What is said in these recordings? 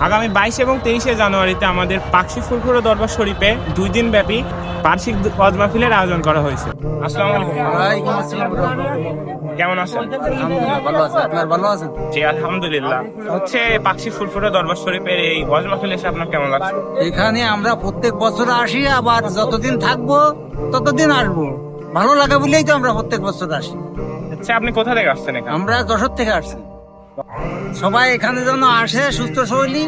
আগামী 22 এবং 23 জানুয়ারিতে আমাদের পাকশি ফুরফুরা দরবার শরীফে 2 দিন ব্যাপী বার্ষিক ওয়াজ মাহফিলের আয়োজন করা হয়েছে। আসসালামু আলাইকুম। ওয়ালাইকুম আসসালাম। কেমন আছেন? আলহামদুলিল্লাহ ভালো আছি, আপনার ভালো আছেন? জি আলহামদুলিল্লাহ। হচ্ছে পাকশি ফুরফুরা দরবার শরীফের এই ওয়াজ মাহফিল এসে আপনার কেমন লাগছে? এখানে আমরা প্রত্যেক বছর আসি, আবার যতদিন থাকবো ততদিন আসবো। ভালো লাগে বলেই তো আমরা প্রত্যেক বছর আসি। আচ্ছা, আপনি কোথা থেকে আসছেন এখানে? আমরা যশোর থেকে আসছি। সবাই এখানে যেন আসে সুস্থ শৈলী,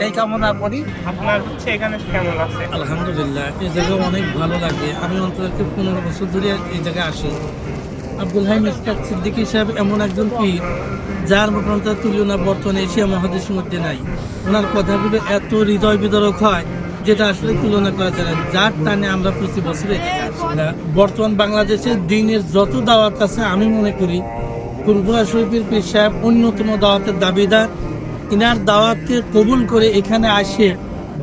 এই কামনা করি। আপনার হচ্ছে এখানে কেমন লাগছে? আলহামদুলিল্লাহ, এই জায়গা অনেক ভালো লাগে। আমি অন্তত 15 বছর ধরে এই জায়গায় আসি। আব্দুল হাই মিসকাত সিদ্দিকী সাহেব এমন একজন পীর যার মোটামুটি তুলনা বর্তমানে এশিয়া মহাদেশের মধ্যে নাই। ওনার কথাগুলো এত হৃদয় বিদারক হয় যেটা আসলে তুলনা করা যায় না। যার টানে আমরা প্রতি বছরে বর্তমান বাংলাদেশে দিনের যত দাওয়াত আছে, আমি মনে করি ফুরফুরা শরীফের পীর সাহেব অন্যতম দাওয়াতের দাবিদার। ইনার দাওয়াতকে কবুল করে এখানে আসে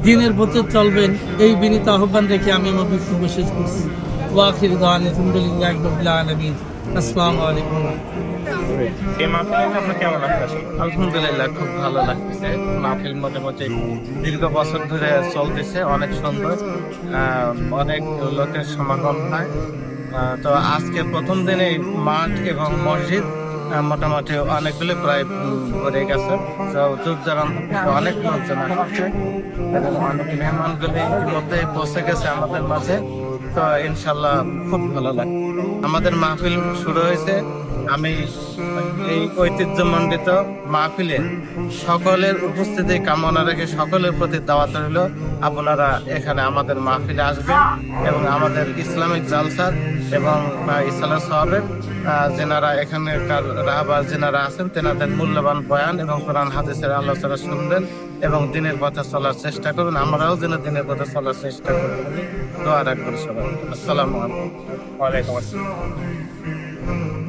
দিনের পথে চলবেন, এই বিনীত আহ্বান রেখে আমি আমার বক্তব্য শেষ করছি। ওয়াখির দাওয়ানা আলহামদুলিল্লাহি রাব্বিল আলামিন। আসসালামু আলাইকুম। এই মাহফিলে এসে আপনার কেমন লাগছে? আলহামদুলিল্লাহ, খুব ভালো লাগতেছে। মাহফিল মোটামুটি দীর্ঘ বছর ধরে চলতেছে, অনেক সুন্দর, অনেক লোকের সমাগম হয়। তো আজকে প্রথম দিনে মাঠ এবং মসজিদ মোটামুটি অনেকগুলো প্রায় ভরে গেছে। তো দূর দূরান্ত থেকে অনেক লোকজন আসছে এবং অনেক মেহমানগুলি ইতিমধ্যে পৌঁছে গেছে আমাদের মাঝে। তো ইনশাল্লাহ খুব ভালো লাগে। আমাদের মাহফিল শুরু হয়েছে। আমি এই ঐতিহ্যমণ্ডিত মাহফিলে সকলের উপস্থিতি কামনা রেখে সকলের প্রতি দাওয়াত রইল, আপনারা এখানে আমাদের মাহফিলে আসবেন এবং আমাদের ইসলামিক জালসার এবং ইসলামের সওয়াবের যেনারা এখানকার রাহবার যেনারা আছেন তেনাদের মূল্যবান বয়ান এবং কোরআন হাদিসের আলোচনা শুনবেন এবং দিনের পথে চলার চেষ্টা করবেন। আমরাও যেন দিনের পথে চলার চেষ্টা করব, দোয়া রাখবেন সবাই। আসসালামু আলাইকুম। ওয়ালাইকুম আসসালাম।